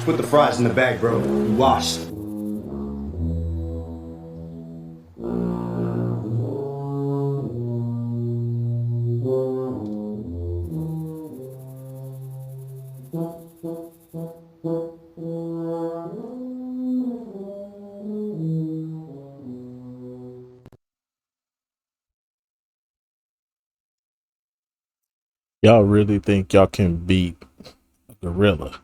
Put the fries in the bag, bro. You washed. Y'all really think y'all can beat a gorilla?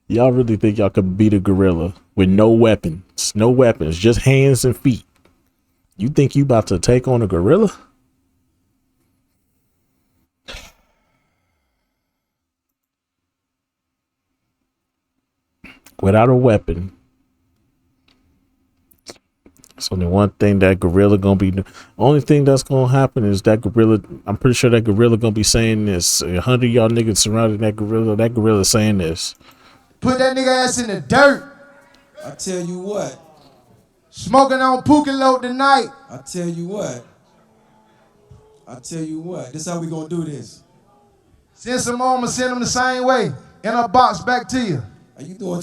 Y'all really think y'all can beat a gorilla with no weapons? No weapons, just hands and feet. You think you about to take on a gorilla? Without a weapon. It's only one thing that gorilla gonna be. Only thing that's gonna happen is that gorilla. I'm pretty sure that gorilla gonna be saying this. 100 y'all niggas surrounding that gorilla. That gorilla saying this. Put that nigga ass in the dirt. I tell you what. Smoking on Pookie Load tonight. I tell you what. I tell you what. This how we gonna do this. Send some more, I'ma send them the same way. In a box back to you. Are you doing?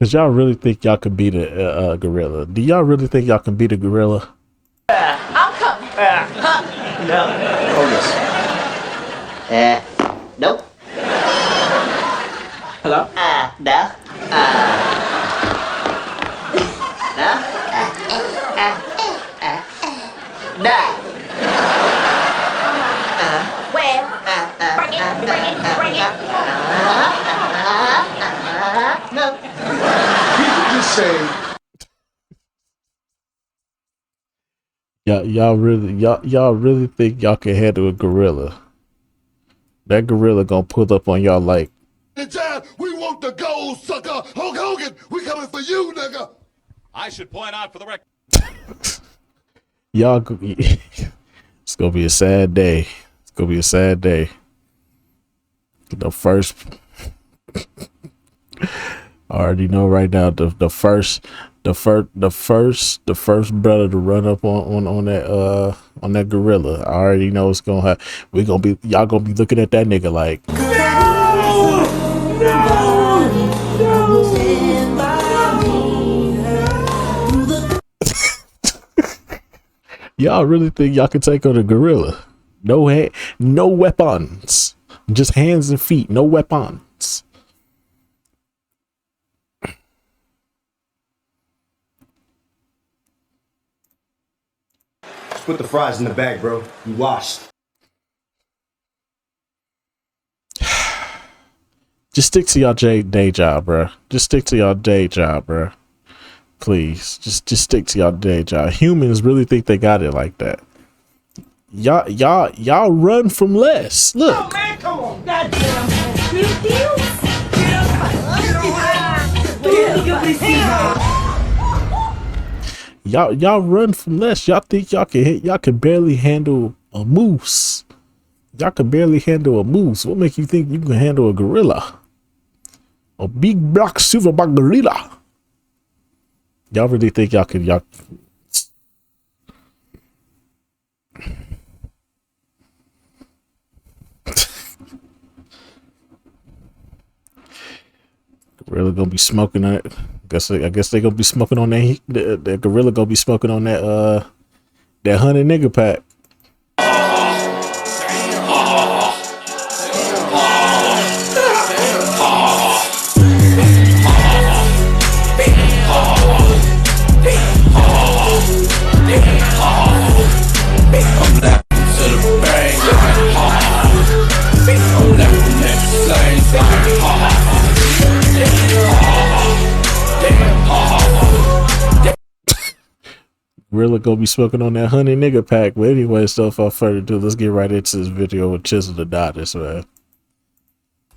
Cause y'all really think y'all can beat a gorilla? Do y'all really think y'all can beat a gorilla? I'm coming. No. Nope. Hello? No. No. Well, bring it. No. Just say. Y'all really think y'all can handle a gorilla? That gorilla gonna pull up on y'all like, we want the gold, sucker. Hulk Hogan, we coming for you, nigga. I should point out for the record. y'all. It's gonna be a sad day. It's gonna be a sad day. The first, I already know right now. The first brother to run up on that gorilla. I already know it's gonna happen. Y'all gonna be looking at that nigga like, y'all really think y'all can take on a gorilla? No weapons, just hands and feet. No weapons. Put the fries in the bag, bro. You washed. Just stick to y'all day job, bro. Just stick to y'all day job, bro. Please, just stick to y'all day job. Humans really think they got it like that. Y'all run from less. Look. Oh man, come on, goddamn. Y'all run from less. Y'all think y'all can hit. Y'all can barely handle a moose. Y'all can barely handle a moose. What makes you think you can handle a gorilla? A big black silverback gorilla. Y'all really think y'all can? Gorilla gonna be smoking on it. I guess they gonna be smoking on that. The gorilla gonna be smoking on that 100 nigga pack. Gorilla gonna be smoking on that 100 nigga pack. But anyway, so without further ado, let's get right into this video with Chisel the Goddess, man.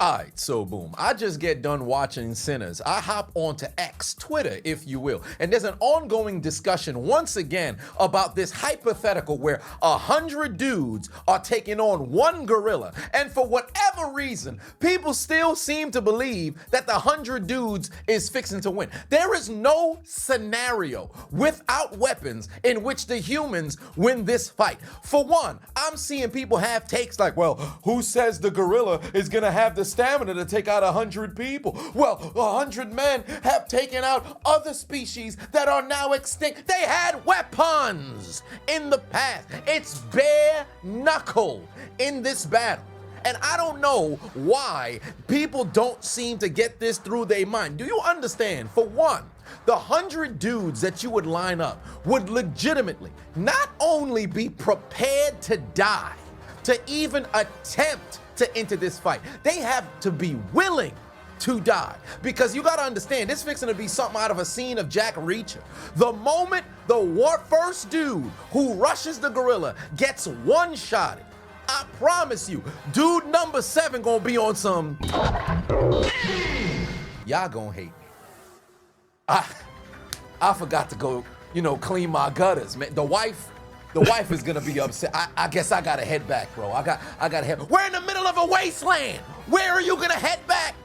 Alright, so boom. I just get done watching Sinners. I hop onto X, Twitter, if you will, and there's an ongoing discussion once again about this hypothetical where 100 dudes are taking on one gorilla, and for whatever reason, people still seem to believe that the 100 dudes is fixing to win. There is no scenario without weapons in which the humans win this fight. For one, I'm seeing people have takes like, well, who says the gorilla is gonna have the stamina to take out 100 people? Well, 100 men have taken out other species that are now extinct. They had weapons in the past. It's bare knuckle in this battle. And I don't know why people don't seem to get this through their mind. Do you understand? For one, the 100 dudes that you would line up would legitimately not only be prepared to die, to even attempt to enter this fight. They have to be willing to die. Because you gotta understand, this fixing to be something out of a scene of Jack Reacher. The moment the first dude who rushes the gorilla gets one-shotted, I promise you, dude number 7 gonna be on some... Y'all gonna hate me. I forgot to go, clean my gutters, man. The wife is gonna be upset. I guess I gotta head back, bro. I gotta head. We're in the middle of a wasteland. Where are you gonna head back?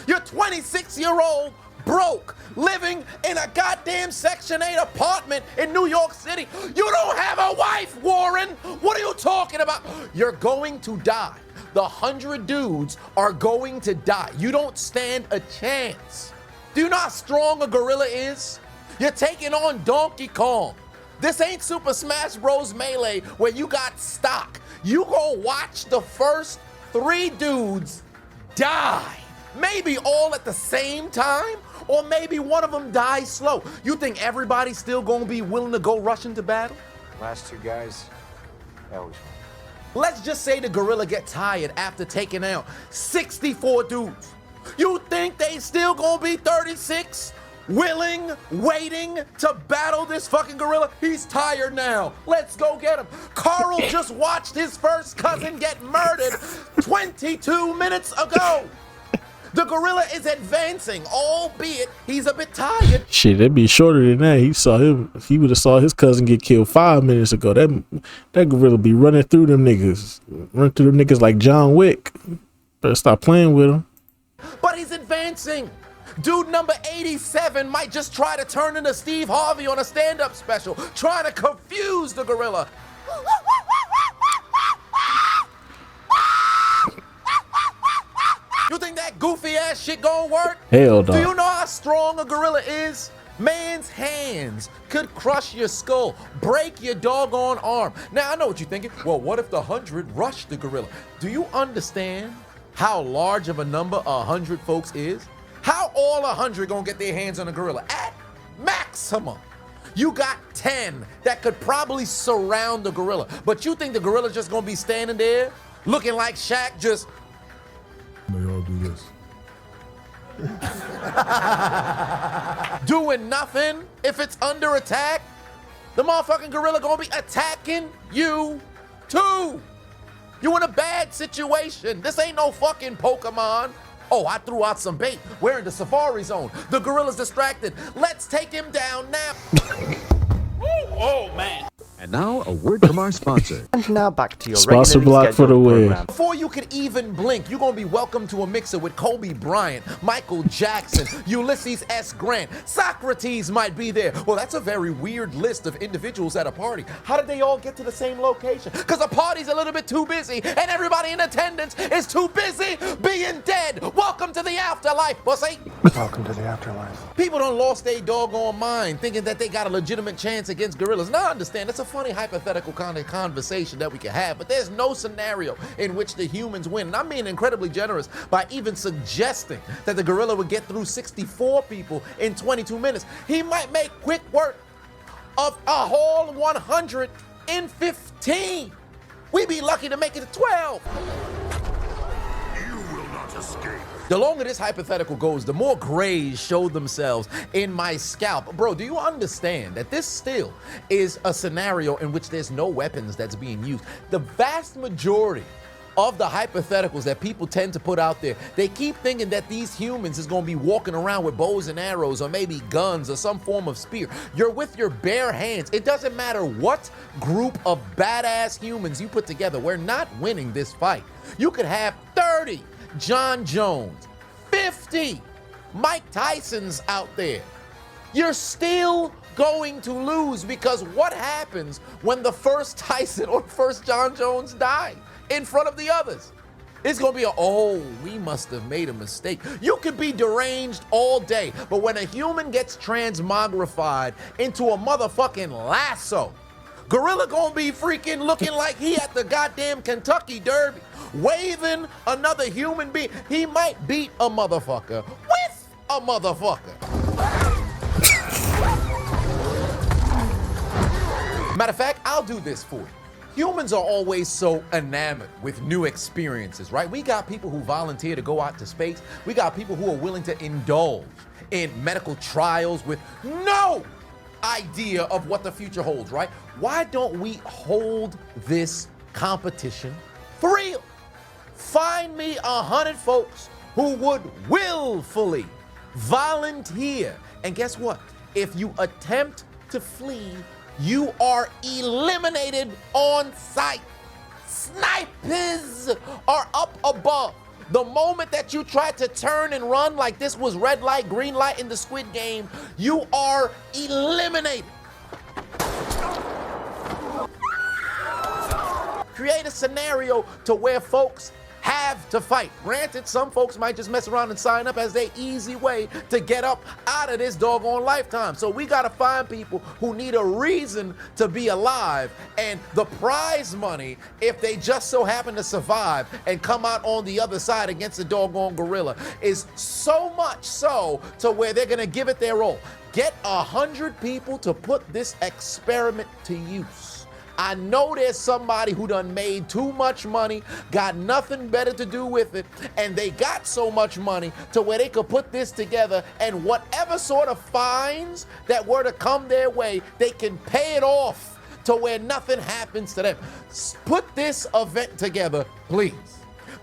You're 26-year-old, broke, living in a goddamn Section 8 apartment in New York City. You don't have a wife, Warren. What are you talking about? You're going to die. The 100 dudes are going to die. You don't stand a chance. Do you know how strong a gorilla is? You're taking on Donkey Kong. This ain't Super Smash Bros. Melee where you got stock. You gonna watch the first 3 dudes die. Maybe all at the same time, or maybe one of them dies slow. You think everybody's still gonna be willing to go rush into battle? Last 2 guys, that was fun. Let's just say the gorilla get tired after taking out 64 dudes. You think they still gonna be 36? Willing, waiting to battle this fucking gorilla? He's tired now. Let's go get him. Carl just watched his first cousin get murdered 22 minutes ago. The gorilla is advancing, albeit he's a bit tired. Shit, that'd be shorter than that. He would have saw his cousin get killed 5 minutes ago. That gorilla be running through them niggas like John Wick. Better stop playing with him. But he's advancing. Dude number 87 might just try to turn into Steve Harvey on a stand-up special, trying to confuse the gorilla. You think that goofy ass shit gonna work? Hell no. Do you know how strong a gorilla is? Man's hands could crush your skull, break your doggone arm. Now I know what you're thinking. Well, what if the 100 rush the gorilla? Do you understand how large of a number 100 folks is? How all 100 gonna get their hands on a gorilla? At maximum, you got 10 that could probably surround the gorilla. But you think the gorilla's just gonna be standing there looking like Shaq, just... They all do this. doing nothing if it's under attack? The motherfucking gorilla gonna be attacking you too. You in a bad situation. This ain't no fucking Pokemon. Oh, I threw out some bait. We're in the safari zone. The gorilla's distracted. Let's take him down now. Oh, man. And now, a word from our sponsor. And now back to your Sponsor block for the win. Before you could even blink, you're gonna be welcomed to a mixer with Kobe Bryant, Michael Jackson, Ulysses S. Grant, Socrates might be there. Well, that's a very weird list of individuals at a party. How did they all get to the same location? Because the party's a little bit too busy, and everybody in attendance is too busy being dead. Welcome to the afterlife, pussy. Welcome to the afterlife. People done lost their doggone mind thinking that they got a legitimate chance against gorillas. Now I understand, it's a funny hypothetical kind of conversation that we can have, but there's no scenario in which the humans win. And I'm being incredibly generous by even suggesting that the gorilla would get through 64 people in 22 minutes. He might make quick work of a whole 100 in 15. We'd be lucky to make it to 12. You will not escape. The longer this hypothetical goes, the more grays show themselves in my scalp. Bro, do you understand that this still is a scenario in which there's no weapons that's being used? The vast majority of the hypotheticals that people tend to put out there, they keep thinking that these humans is gonna be walking around with bows and arrows or maybe guns or some form of spear. You're with your bare hands. It doesn't matter what group of badass humans you put together. We're not winning this fight. You could have 30 John Jones, 50 Mike Tysons out there. You're still going to lose, because what happens when the first Tyson or first John Jones die in front of the others? It's gonna be oh, we must have made a mistake. You could be deranged all day, but when a human gets transmogrified into a motherfucking lasso, Gorilla gonna be freaking looking like he at the goddamn Kentucky Derby, waving another human being. He might beat a motherfucker with a motherfucker. Matter of fact, I'll do this for you. Humans are always so enamored with new experiences, right? We got people who volunteer to go out to space. We got people who are willing to indulge in medical trials with no idea of what the future holds, right? Why don't we hold this competition for real? Find me 100 folks who would willfully volunteer. And guess what? If you attempt to flee, you are eliminated on sight. Snipers are up above. The moment that you try to turn and run like this was red light, green light in the Squid Game, you are eliminated. Create a scenario to where folks have to fight. Granted, some folks might just mess around and sign up as their easy way to get up out of this doggone lifetime. So we gotta find people who need a reason to be alive, and the prize money, if they just so happen to survive and come out on the other side against the doggone gorilla, is so much so to where they're gonna give it their all. Get 100 people to put this experiment to use. I know there's somebody who done made too much money, got nothing better to do with it, and they got so much money to where they could put this together, and whatever sort of fines that were to come their way, they can pay it off to where nothing happens to them. Put this event together, please,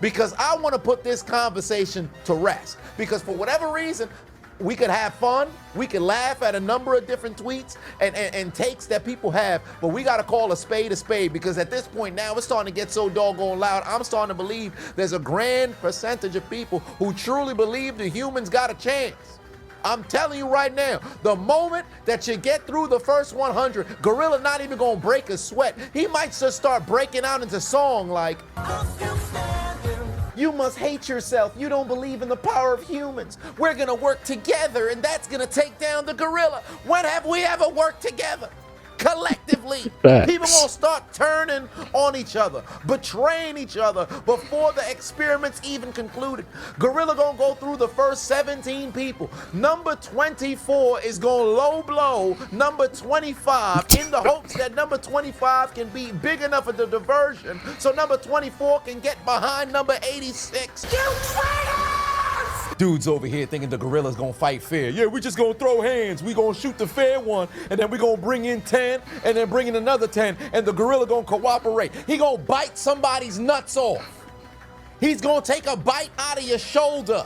because I want to put this conversation to rest, because for whatever reason, we could have fun, we could laugh at a number of different tweets and takes that people have, but we gotta call a spade, because at this point now it's starting to get so doggone loud. I'm starting to believe there's a grand percentage of people who truly believe the humans got a chance. I'm telling you right now, the moment that you get through the first 100, Gorilla not even gonna break a sweat. He might just start breaking out into song like, you must hate yourself. You don't believe in the power of humans. We're gonna work together, and that's gonna take down the gorilla. When have we ever worked together? Collectively. Facts. People gonna start turning on each other, betraying each other before the experiment's even concluded. Gorilla gonna go through the first 17 people. Number 24 is gonna low blow number 25 in the hopes that number 25 can be big enough of the diversion so number 24 can get behind number 86. You traitors! Dudes over here thinking the gorilla's gonna fight fair. Yeah, we just gonna throw hands. We gonna shoot the fair one, and then we gonna bring in 10, and then bring in another 10, and the gorilla gonna cooperate. He gonna bite somebody's nuts off. He's gonna take a bite out of your shoulder.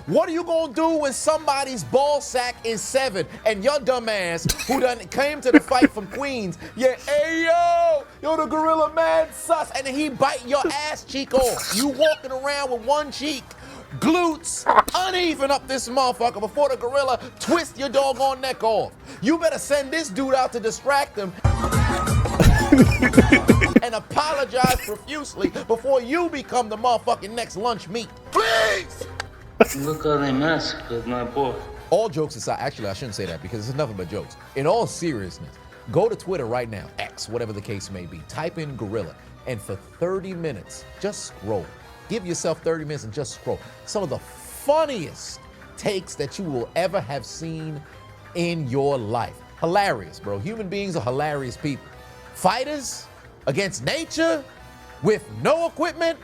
What are you gonna do when somebody's ball sack is 7 and your dumb ass, who done came to the fight from Queens, yeah, hey yo, the gorilla mad sus, and then he bite your ass cheek off. You walking around with one cheek, glutes uneven up this motherfucker before the gorilla twist your doggone neck off. You better send this dude out to distract him and apologize profusely before you become the motherfucking next lunch meat. Please! Look how they mess with my boy. All jokes aside, actually I shouldn't say that because it's nothing but jokes. In all seriousness, go to Twitter right now, X, whatever the case may be, type in gorilla, and for 30 minutes, just scroll. Give yourself 30 minutes and just scroll. Some of the funniest takes that you will ever have seen in your life. Hilarious, bro. Human beings are hilarious people. Fighters against nature with no equipment.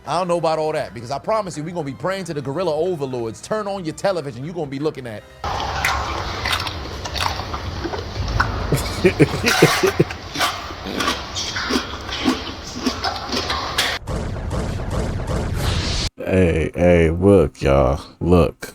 I don't know about all that, because I promise you, we're gonna be praying to the gorilla overlords. Turn on your television, you're gonna be looking at. Hey, look, y'all. Look.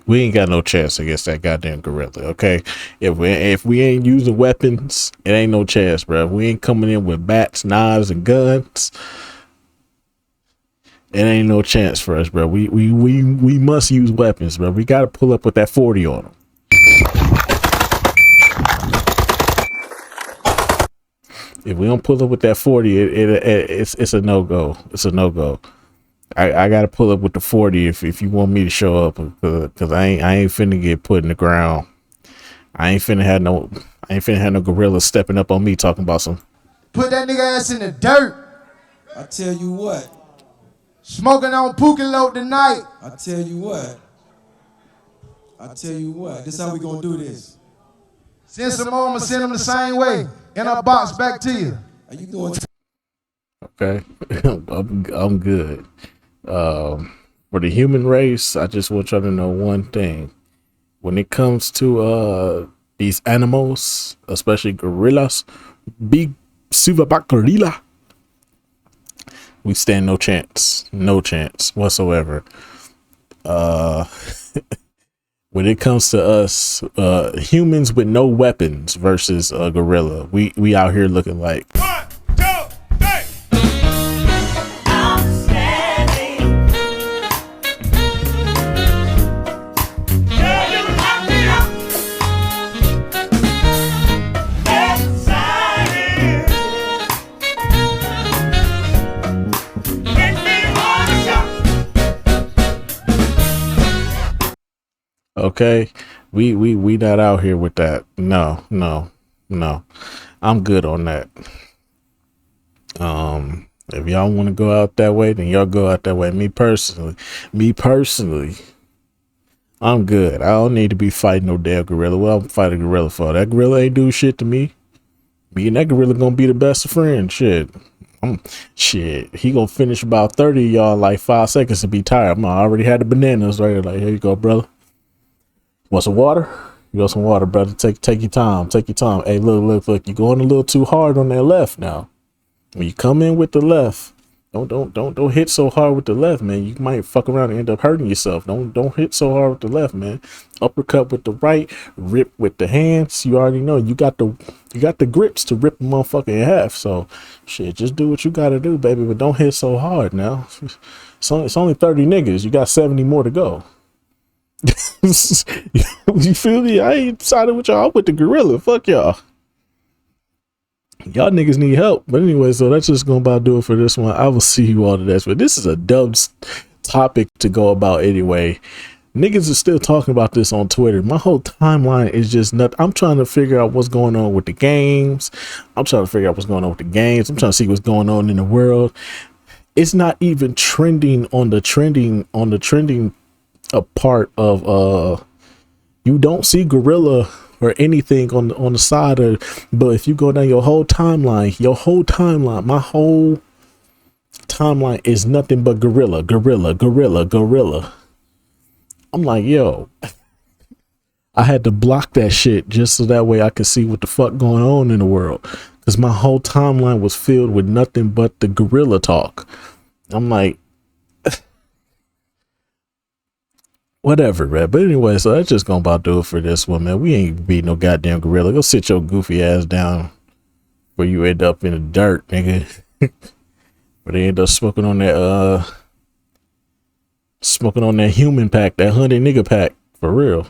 We ain't got no chance against that goddamn gorilla, okay? If we ain't using weapons, it ain't no chance, bro. If we ain't coming in with bats, knives, and guns, it ain't no chance for us, bro. We must use weapons, bro. We gotta pull up with that 40 on them. If we don't pull up with that 40, it's a no-go. It's a no-go. I gotta pull up with the 40 if you want me to show up, because I ain't finna get put in the ground. I ain't finna have no gorilla stepping up on me talking about some. Put that nigga ass in the dirt. I tell you what. Smoking on Pookie Load tonight. I tell you what. This how we gonna do this. Send some more, I'ma send them the same way. In a box back to you. Are you going to? Okay, I'm good. For the human race, I just want y'all to know one thing. When it comes to these animals, especially gorillas, big silverback gorilla, we stand no chance whatsoever. When it comes to us, humans with no weapons versus a gorilla, we out here looking like. Okay, we not out here with that. No. I'm good on that. If y'all want to go out that way, then y'all go out that way. Me personally, I'm good. I don't need to be fighting no damn gorilla. What I'm fighting a gorilla for? That gorilla ain't do shit to me. Me and that gorilla gonna be the best of friends. Shit. He gonna finish about 30 of y'all like 5 seconds and be tired. I already had the bananas right here. Like, here you go, brother. Want some water? You want some water, brother? Take your time. Take your time. Hey, look. You're going a little too hard on that left now. When you come in with the left, don't hit so hard with the left, man. You might fuck around and end up hurting yourself. Don't hit so hard with the left, man. Uppercut with the right, rip with the hands. You already know you got the grips to rip a motherfucker in half. So shit, just do what you gotta do, baby. But don't hit so hard now. It's only 30 niggas. You got 70 more to go. You feel me? I ain't siding with y'all. I'm with the gorilla. Fuck y'all. Y'all niggas need help. But anyway, so that's just gonna about do it for this one. I will see you all the next. But this is a dumb topic to go about anyway. Niggas are still talking about this on Twitter. My whole timeline is just nuts. I'm trying to figure out what's going on with the games. I'm trying to figure out what's going on with the games. I'm trying to see what's going on in the world. It's not even trending on the trending a part of you don't see gorilla or anything on the side of, but if you go down your whole timeline, my whole timeline is nothing but gorilla. I'm like, yo, I had to block that shit just so that way I could see what the fuck going on in the world, because my whole timeline was filled with nothing but the gorilla talk. I'm like, whatever, man. But anyway, so that's just gonna about do it for this one, man. We ain't beat no goddamn gorilla. Go sit your goofy ass down where you end up in the dirt, nigga. Where they end up smoking on that human pack, that 100 nigga pack, for real.